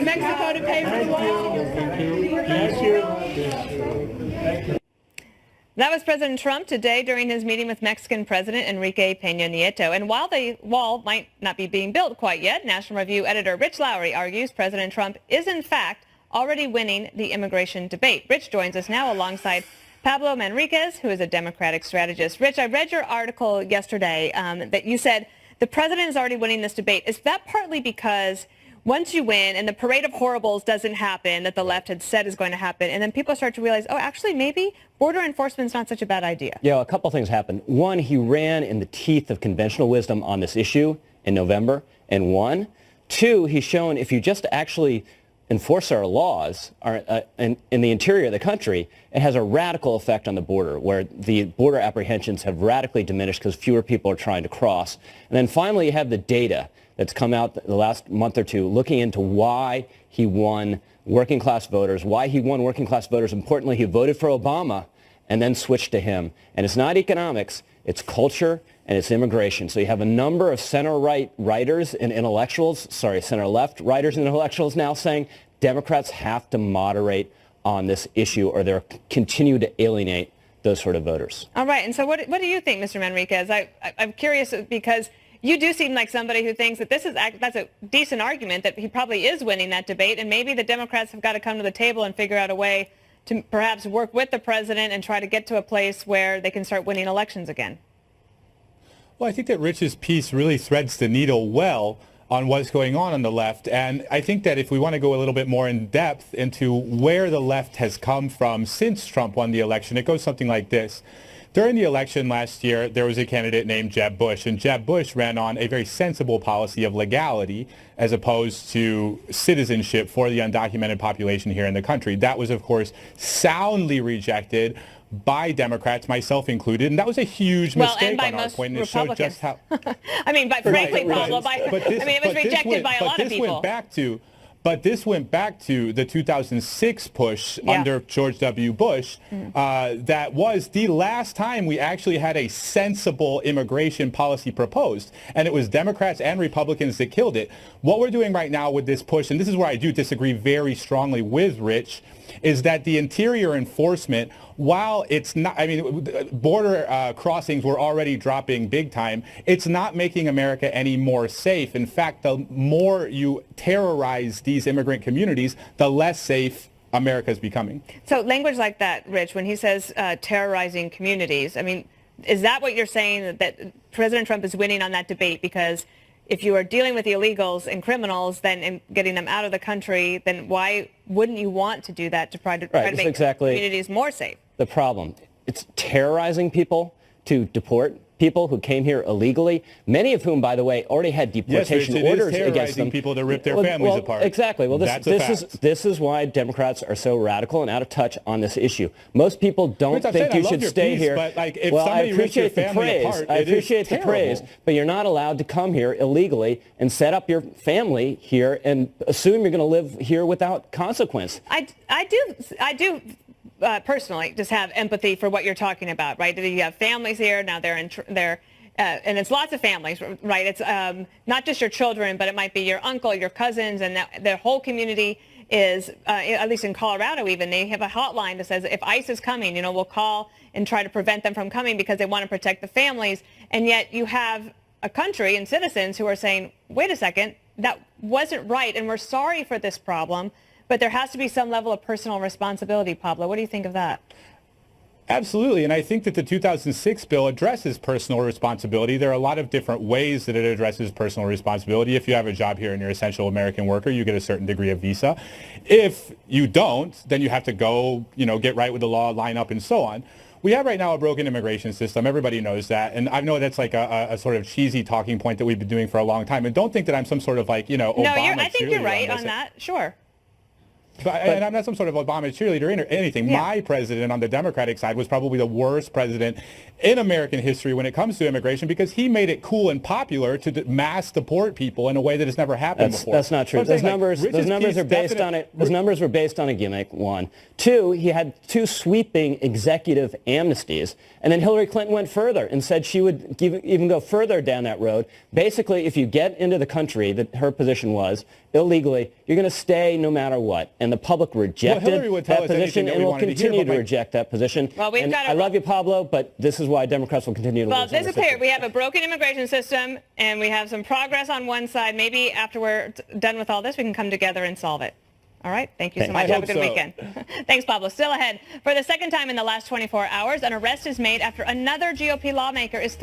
want Mexico to pay for the wall? Thank you. That was President Trump today during his meeting with Mexican President Enrique Peña Nieto. And while the wall might not be being built quite yet, National Review editor Rich Lowery argues President Trump is in fact already winning the immigration debate. Rich joins us now alongside Pablo Manriquez, who is a Democratic strategist. Rich, I read your article yesterday that you said the president is already winning this debate. Is that partly because once you win and the parade of horribles doesn't happen that the left had said is going to happen, and then people start to realize, oh, actually, maybe border enforcement is not such a bad idea? Yeah, a couple things happened. One, he ran in the teeth of conventional wisdom on this issue in November and won. Two, he's shown if you just actually enforce our laws in the interior of the country, it has a radical effect on the border, where the border apprehensions have radically diminished because fewer people are trying to cross. And then finally, you have the data that's come out the last month or two looking into why he won working class voters, Importantly, he voted for Obama and then switched to him. And it's not economics, it's culture and it's immigration. So you have a number of center-right writers and intellectuals, center-left writers and intellectuals now saying Democrats have to moderate on this issue or they'll continue to alienate those sort of voters. All right. And so what do you think, Mr. Manriquez? I'm curious because you do seem like somebody who thinks that that's a decent argument, that he probably is winning that debate, and maybe the Democrats have got to come to the table and figure out a way to perhaps work with the president and try to get to a place where they can start winning elections again. Well, I think that Rich's piece really threads the needle well on what's going on the left. And I think that if we want to go a little bit more in depth into where the left has come from since Trump won the election, it goes something like this. During the election last year, there was a candidate named Jeb Bush, and Jeb Bush ran on a very sensible policy of legality as opposed to citizenship for the undocumented population here in the country. That was, of course, soundly rejected by Democrats, myself included, and that was a huge mistake on our point. And it showed just how. I mean, but frankly, Pablo, it was rejected by a lot of people. But this went back to the 2006 push under George W. Bush. That was the last time we actually had a sensible immigration policy proposed. And it was Democrats and Republicans that killed it. What we're doing right now with this push, and this is where I do disagree very strongly with Rich, is that the interior enforcement, while it's not, border crossings were already dropping big time, it's not making America any more safe. In fact, the more you terrorize these immigrant communities, the less safe America is becoming. So language like that, Rich, when he says terrorizing communities, I mean, is that what you're saying, that President Trump is winning on that debate? Because if you are dealing with the illegals and criminals and getting them out of the country, then why wouldn't you want to do that to try to make communities more safe? The problem. It's terrorizing people to deport people who came here illegally, many of whom, by the way, already had deportation orders against them. People to rip their families apart. Exactly. Well, this is why Democrats are so radical and out of touch on this issue. Most people don't think you should stay here. But if somebody rips your family apart, I appreciate the praise, but you're not allowed to come here illegally and set up your family here and assume you're going to live here without consequence. I do. Personally, just have empathy for what you're talking about, right? You have families here now; and it's lots of families, right? It's not just your children, but it might be your uncle, your cousins, and their whole community is, at least in Colorado, even they have a hotline that says if ICE is coming, we'll call and try to prevent them from coming because they want to protect the families. And yet you have a country and citizens who are saying, wait a second, that wasn't right, and we're sorry for this problem. But there has to be some level of personal responsibility, Pablo. What do you think of that? Absolutely, and I think that the 2006 bill addresses personal responsibility. There are a lot of different ways that it addresses personal responsibility. If you have a job here and you're an essential American worker, you get a certain degree of visa. If you don't, then you have to go, get right with the law, line up, and so on. We have right now a broken immigration system. Everybody knows that. And I know that's like a sort of cheesy talking point that we've been doing for a long time. And don't think that I'm some sort of Obama cheerleader. I think you're right on that. Sure. And I'm not some sort of Obama cheerleader or anything. Yeah. My president on the Democratic side was probably the worst president in American history when it comes to immigration because he made it cool and popular to mass deport people in a way that has never happened before. That's not true. Those numbers are based on it. Those numbers were based on a gimmick, one. Two, he had two sweeping executive amnesties. And then Hillary Clinton went further and said she would even go further down that road. Basically, if you get into the country, that her position was, illegally, you're going to stay no matter what. And the public rejected that position and will continue to reject that position. Well, and I love you, Pablo, but this is why Democrats will continue to lose. Well, this is clear. We have a broken immigration system, and we have some progress on one side. Maybe after we're done with all this, we can come together and solve it. All right. Thank you so much. Have a good weekend. Thanks, Pablo. Still ahead. For the second time in the last 24 hours, an arrest is made after another GOP lawmaker is